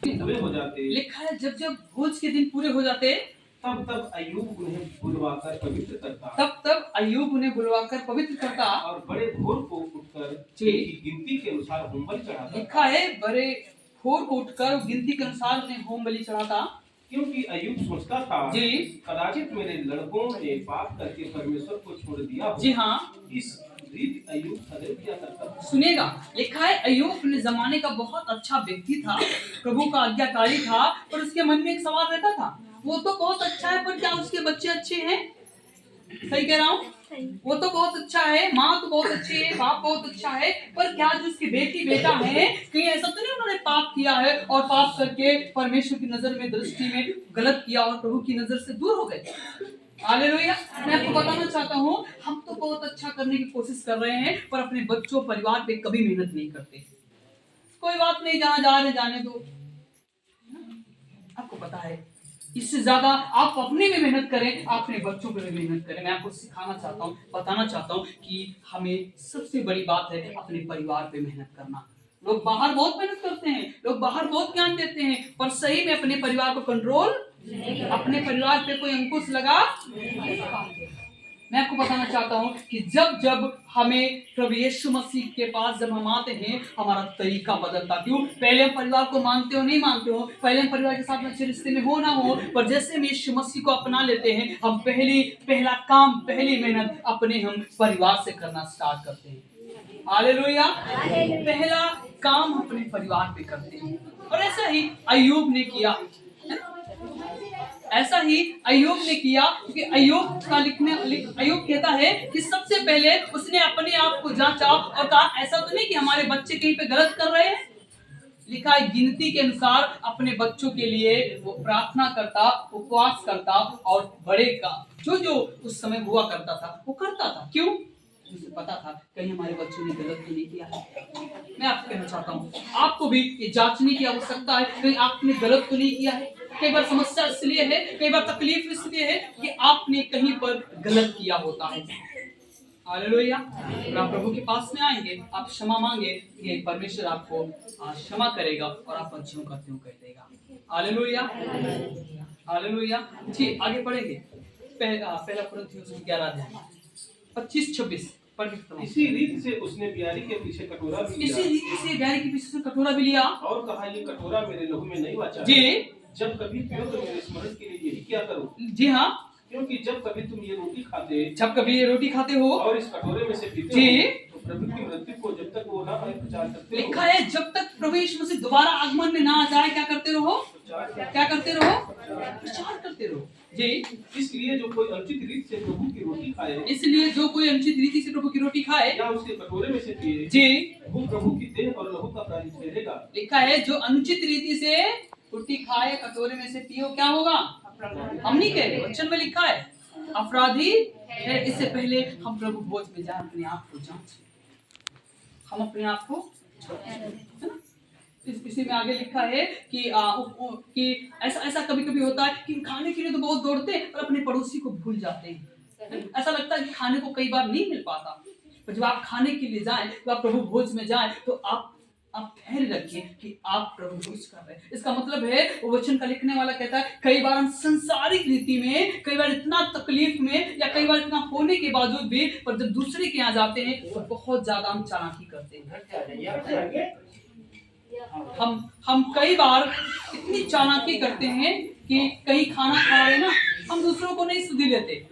पूरे हो जाते, लिखा है जब जब भोज के दिन पूरे हो जाते तब तब अय्यूब उन्हें बुलवाकर पवित्र करता, तब तब अय्यूब उन्हें बुलवाकर पवित्र करता और बड़े भोर को उठकर जी। उनकी गिनती के अनुसार होम बलि चढ़ाता। लिखा है बड़े भोर को उठकर गिनती के अनुसार उन्हें होम बलि चढ़ाता, क्योंकि अय्यूब सोचता था जी। कदाचित मेरे लड़कों ने पाप करके परमेश्वर को छोड़ दिया हो। जी हाँ, इस रीति अय्यूब सदैव किया करता था। सुनेगा। लिखा है अय्यूब अपने जमाने का बहुत अच्छा व्यक्ति था, प्रभु का आज्ञाकारी था, पर उसके मन में एक सवाल रहता था, वो तो बहुत अच्छा है पर क्या उसके बच्चे अच्छे हैं? सही कह रहा हूँ? वो तो बहुत अच्छा है, माँ तो बहुत अच्छी है, बाप बहुत अच्छा है, पर क्या जो उसकी बेटी बेटा है कहीं ऐसा तो नहीं उन्होंने पाप किया है और पाप करके परमेश्वर की नजर में दृष्टि में गलत किया और प्रभु की नजर से दूर हो गए? हालेलुया। मैं आपको बताना चाहता हूँ, हम तो बहुत अच्छा करने की कोशिश कर रहे हैं पर अपने बच्चों परिवार पे कभी मेहनत नहीं करते। कोई बात नहीं, जहाँ जा रहे जाने दो। आपको पता है इससे ज्यादा आप अपने में मेहनत करें, अपने बच्चों पे भी मेहनत करें। मैं आपको सिखाना चाहता हूँ, बताना चाहता हूँ कि हमें सबसे बड़ी बात है अपने परिवार पे मेहनत करना। लोग बाहर बहुत मेहनत करते हैं, लोग बाहर बहुत ज्ञान देते हैं, पर सही में अपने परिवार को कंट्रोल, अपने परिवार पे कोई अंकुश लगा। मैं आपको बताना चाहता हूँ कि जब जब हमें प्रभु यीशु मसीह के पास जब हम आते हैं, हमारा तरीका बदलता। क्यों? पहले हम परिवार को मानते हो नहीं मानते हो, पहले हम परिवार के साथ अच्छे रिश्ते में हो ना हो, पर जैसे हम यीशु मसीह को अपना लेते हैं, हम पहला काम, पहली मेहनत अपने हम परिवार से करना स्टार्ट करते हैं। हालेलुया। पहला काम अपने परिवार पे करते हैं, और ऐसा ही अय्यूब ने किया, ऐसा ही अय्यूब ने किया। क्योंकि अय्यूब कहता है कि सबसे पहले उसने अपने आप को जांचा और कहा ऐसा तो नहीं कि हमारे बच्चे कहीं पे गलत कर रहे हैं। लिखा है गिनती के अनुसार अपने बच्चों के लिए वो प्रार्थना करता, उपवास करता, और बड़े का जो उस समय हुआ करता था वो करता था। क्यों? उसे पता था कहीं हमारे बच्चों ने गलत तो नहीं किया है। मैं आपको कहना चाहता हूँ, आपको भी ये जांचने की आवश्यकता है कहीं आपने गलत तो नहीं किया है। कई बार समस्या इसलिए है, कई बार तकलीफ इसलिए है कि आपने कहीं पर गलत किया होता है। हालेलुया। आप प्रभु के पास में आएंगे, आप क्षमा मांगे, ये परमेश्वर आपको क्षमा करेगा और आप अच्छों करते हो कह देगा। Hallelujah, hallelujah. जी, आगे पढ़ेंगे। पहला कुरिन्थियों 11:25-26 पढ़ के। इसी रीति से उसने बियारी के पीछे कटोरा भी लिया, इसी रीति से बियारी के पीछे कटोरा भी लिया और कहा ये कटोरा मेरे लहू में नहीं वाचा जी। जब कभी पियो तो मेरे स्मरण के लिए यही किया करो। जी हाँ, क्योंकि जब कभी तुम ये रोटी खाते, जब कभी ये रोटी खाते हो और इस कटोरे में से पीते जी, हो, तो प्रभु की मृत्यु को जब तक वो ना आए प्रचार करते हो। लिखा है जब तक प्रभु यीशु मसीह दोबारा आगमन में ना आ जाए क्या करते रहो? क्या करते रहो? प्रचार करते रहो जी। इसलिए जो कोई अनुचित रीति से प्रभु की रोटी खाए, इसलिए जो कोई अनुचित रीति से प्रभु की रोटी खाए या उसके कटोरे में से पिए जी, वो प्रभु की देह और लहू का अपराधी ठहरेगा। लिखा है जो अनुचित रीति से रोटी खाए, कटोरे में से पियो, क्या होगा? हम नहीं कह रहे, वचन में लिखा है अपराधी है। इससे पहले हम प्रभु भोज में जाए, अपने आप को जांचें, हम अपने आप को है ना। इसी में आगे लिखा है कि ऐसा कभी कभी होता है कि खाने के लिए तो बहुत दौड़ते हैं पर अपने पड़ोसी को भूल जाते हैं। ऐसा लगता है कि खाने को कई बार नहीं मिल पाता, पर जब आप खाने के लिए जाएं, जब आप प्रभु भोज में जाएं, तो आप ध्यान रखिए कि आप प्रभु भोज कर रहे हैं। इसका मतलब है वो वचन का लिखने वाला कहता है कई बार हम संसारिक रीति में, कई बार इतना तकलीफ में, या कई बार इतना होने के बावजूद भी, पर जब दूसरे के यहाँ जाते हैं तो बहुत ज्यादा हम चालाकी करते हैं। हम कई बार इतनी चालाकी करते हैं कि कहीं खाना खा रहे ना, हम दूसरों को नहीं सुधि लेते।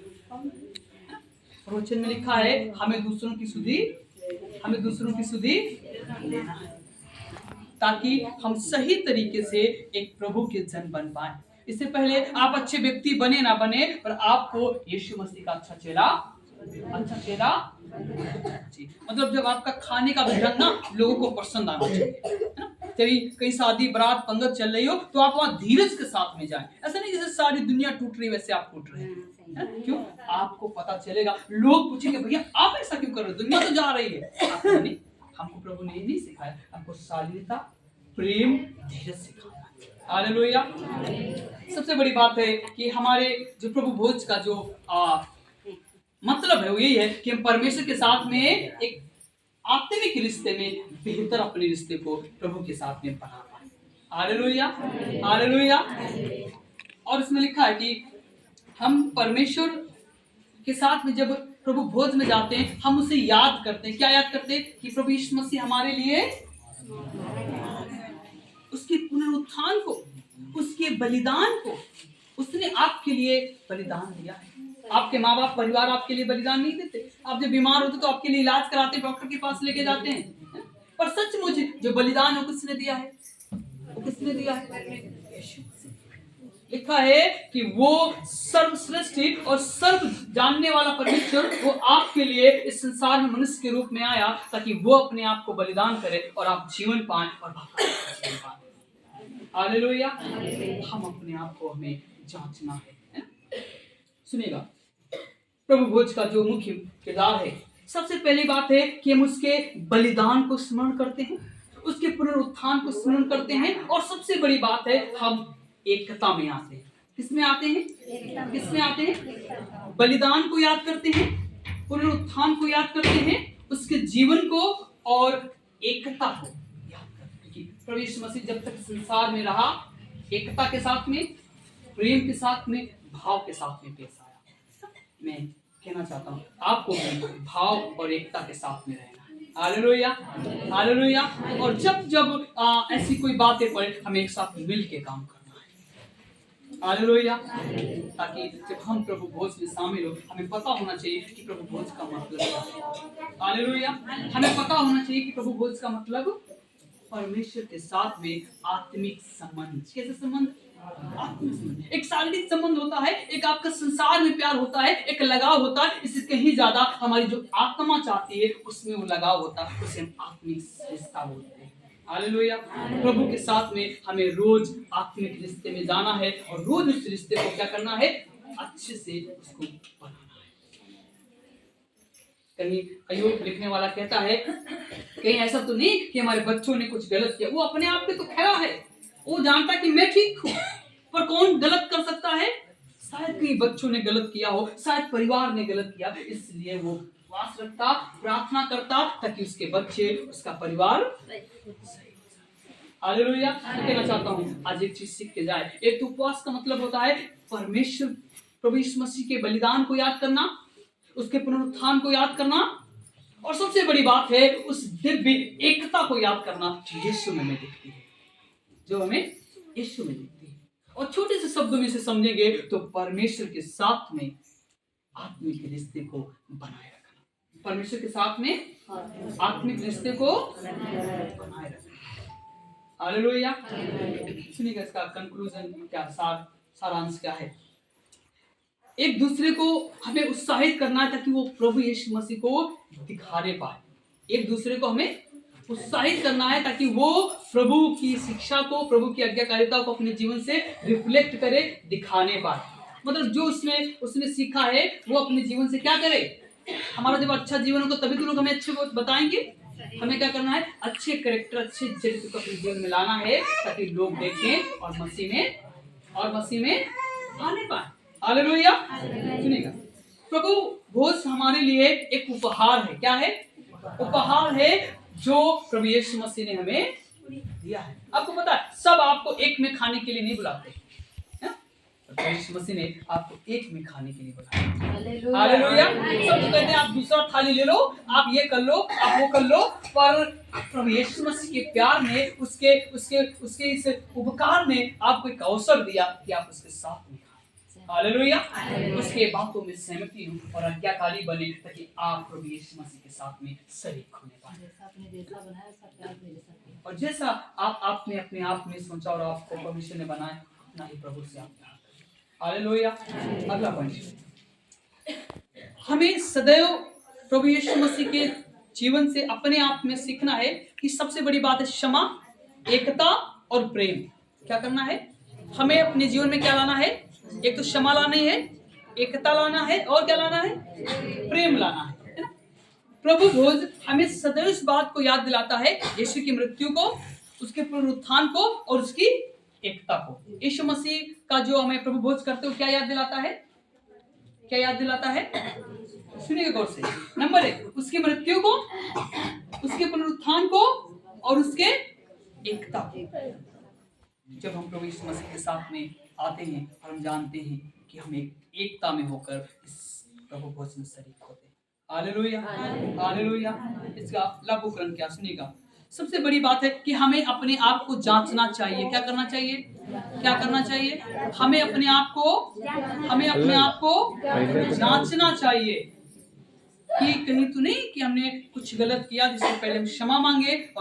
वचन में लिखा है हमें दूसरों की सुधि लेना है, ताकि हम सही तरीके से एक प्रभु के जन बन पाए। इससे पहले आप अच्छे व्यक्ति बने ना बने, पर आपको यीशु मसीह का अच्छा चेहरा जी। मतलब जब आपका खाने का ढंग ना लोगों को पसंद आना चाहिए, है ना। कहीं शादी बारात पंगत चल रही हो तो आप वहाँ धीरज के साथ में जाएं। ऐसा नहीं जैसे सारी दुनिया टूट रही वैसे आप टूट रहे हैं। क्यों? आपको पता चलेगा, लोग पूछेंगे भैया आप ऐसा क्यों कर रहे हो, दुनिया तो जा रही है। आपको नहीं, हमको प्रभु ने नहीं सिखाया, हमको शालीनता, प्रेम, धीरज सिखाया। हालेलुया। सबसे बड़ी बात है कि हमारे जो प्रभु भोज का जो मतलब है वो यही है कि हम परमेश्वर के साथ में एक आत्मिक रिश्ते में बेहतर अपने रिश्ते को प्रभु के साथ में बना पाए। Hallelujah, hallelujah. और इसमें लिखा है कि हम परमेश्वर के साथ में जब प्रभु भोज में जाते हैं, हम उसे याद करते हैं। क्या याद करते हैं? कि प्रभु यीशु मसीह हमारे लिए उसके पुनरुत्थान को, उसके बलिदान को, उसने आपके लिए बलिदान दिया है। आपके माँ बाप, परिवार आपके लिए बलिदान नहीं देते। आप जब बीमार होते तो आपके लिए इलाज कराते, डॉक्टर के पास लेके जाते हैं, पर सचमुच जो बलिदान है किसने दिया है? वो किसने दिया है? लिखा है कि वो सर्वश्रेष्ठ और सर्व जानने वाला परमेश्वर वो आपके लिए इस संसार में मनुष्य के रूप में आया ताकि वो अपने आप को बलिदान करे और आप जीवन पाएं और जीवन पाएं। हालेलुया। हम अपने आप को हमें जांचना है। सुनिएगा, प्रभु भोज का जो मुख्य किरदार है, सबसे पहली बात है कि हम उसके बलिदान को स्मरण करते हैं, उसके पुनरुत्थान को स्मरण करते हैं, और सबसे बड़ी बात है हम एकता में आते हैं। किसमें आते हैं? किसमें आते हैं? बलिदान को याद करते हैं, पुनरुत्थान को याद करते हैं, उसके जीवन को और एकता को याद करते हैं। प्रभु यीशु मसीह जब तक संसार में रहा, एकता के साथ में, प्रेम के साथ में, भाव के साथ में पेश आया। मैं कहना चाहता हूँ आपको भी भाव और एकता के साथ में रहना है। Hallelujah, hallelujah. और जब जब ऐसी कोई बातें पड़े, हमें एक साथ मिल के काम करना है। हालेलुया। ताकि जब हम प्रभु भोज में शामिल हो, हमें पता होना चाहिए कि प्रभु भोज का मतलब क्या है। हालेलुया। हमें पता होना चाहिए कि प्रभु भोज का मतलब परमेश्वर के साथ में आत्मिक संबंध। कैसे संबंध? आत्मिक संबंध। एक शारीरिक संबंध होता है, एक आपका संसार में प्यार होता है, एक लगाव होता है, इससे कहीं ज्यादा हमारी जो आत्मा चाहती है उसमें वो लगाव होता है, उसे हम आत्मिक रिश्ता बोलते हैं। हालेलुया। प्रभु के साथ में हमें रोज आत्मिक रिश्ते में जाना है और रोज उस रिश्ते को क्या करना है? अच्छे से उसको बनाना है। कहीं अय्यूब लिखने वाला कहता है, कहीं ऐसा तो नहीं कि हमारे बच्चों ने कुछ गलत किया। वो अपने आप पे तो खड़ा है, वो जानता कि मैं ठीक हूँ, पर कौन गलत कर सकता है? शायद कहीं बच्चों ने गलत किया हो, शायद परिवार ने गलत किया, इसलिए वो उपवास रखता, प्रार्थना करता ताकि उसके बच्चे, उसका परिवार हालेलुया। कहना चाहता हूँ आज एक चीज सीख के जाए। एक तो उपवास का मतलब होता है परमेश्वर प्रभु यीशु मसीह के बलिदान को याद करना, उसके पुनरुत्थान को याद करना, और सबसे बड़ी बात है उस दिव्य एकता को याद करना जो यीशु में दिखती है, जो हमें यीशु में दिखती है। और छोटे से शब्दों में से समझेंगे तो परमेश्वर के साथ में आत्मिक रिश्ते को बनाए रखना, परमेश्वर के साथ में आत्मिक रिश्ते को बनाए रखना। हालेलुया। सुनिएगा इसका कंक्लूजन क्या, सारांश क्या है? एक दूसरे को हमें उत्साहित करना है ताकि वो प्रभु यीशु मसीह को दिखाने पाए। एक दूसरे को हमें उत्साहित करना है ताकि वो प्रभु की शिक्षा को, प्रभु की आज्ञाकारिता को अपने जीवन से रिफ्लेक्ट करे, दिखाने पाए। मतलब जो उसने सीखा है वो अपने जीवन से क्या करे। हमारा जब अच्छा जीवन होगा तभी तो लोग हमें अच्छे बताएंगे। हमें क्या करना है? अच्छे कैरेक्टर, अच्छे चरित्र को अपने जीवन में लाना है ताकि लोग देखें और मसीह में आने पाए। हालेलुया। सुनिएगा, प्रभु भोज हमारे लिए एक उपहार है। क्या है? उपहार है जो प्रभु यीशु मसीह ने हमें दिया है। आपको पता है सब आपको एक में खाने के लिए नहीं बुलाते, प्रभु यीशु मसीह ने आपको एक में खाने के लिए बुलाया। हालेलुया। सब कहते हैं आप दूसरा थाली ले लो, आप ये कर लो, आप वो कर लो, पर प्रभु यीशु मसीह के प्यार ने, उसके इस उपकार ने आपको एक अवसर दिया कि आप उसके साथ में खाएं। हालेलुया। उसके बातों में सहमति हो और आज्ञाकारी बने ताकि आप प्रभु यीशु मसीह के साथ में शरीक होने पाए। और जैसा आपने अपने आप में सोचा और आपको परमेश्वर ने बनाया, उतना ही प्रभु से आप प्यार करें। हालेलुया। अगला पॉइंट, हमें सदैव प्रभु यीशु मसीह के जीवन से अपने आप में सीखना है कि सबसे बड़ी बात है क्षमा, एकता और प्रेम। क्या करना है? हमें अपने जीवन में क्या लाना है? एक तो क्षमा लानी है, एकता लाना है, और क्या लाना है? प्रेम लाना है ना? प्रभु भोज हमें सदैव इस बात को याद दिलाता है, यीशु की मृत्यु को, उसके पुनरुत्थान को और उसकी एकता को। यीशु मसीह का जो हमें प्रभु भोज करते हो क्या याद दिलाता है? क्या याद दिलाता है? सुनिएगा गौर से। नंबर 1, उसकी मृत्यु को, उसके पुनरुत्थान को और उसके एकता को। जब हम प्रभु यीशु मसीह के साथ में आते हैं और हम जानते हैं कि हम एक एकता में होकर इस प्रभु भोज में शरीक होते हैं। Hallelujah, hallelujah. इसका लागूकरण क्या, सुनिएगा। सबसे बड़ी बात है कि हमें अपने आप को जांचना चाहिए। क्या करना चाहिए? क्या करना चाहिए? हमें अपने आप को जांचना चाहिए कि कहीं तो नहीं कि हमने कुछ गलत किया, जिससे पहले हम क्षमा मांगे और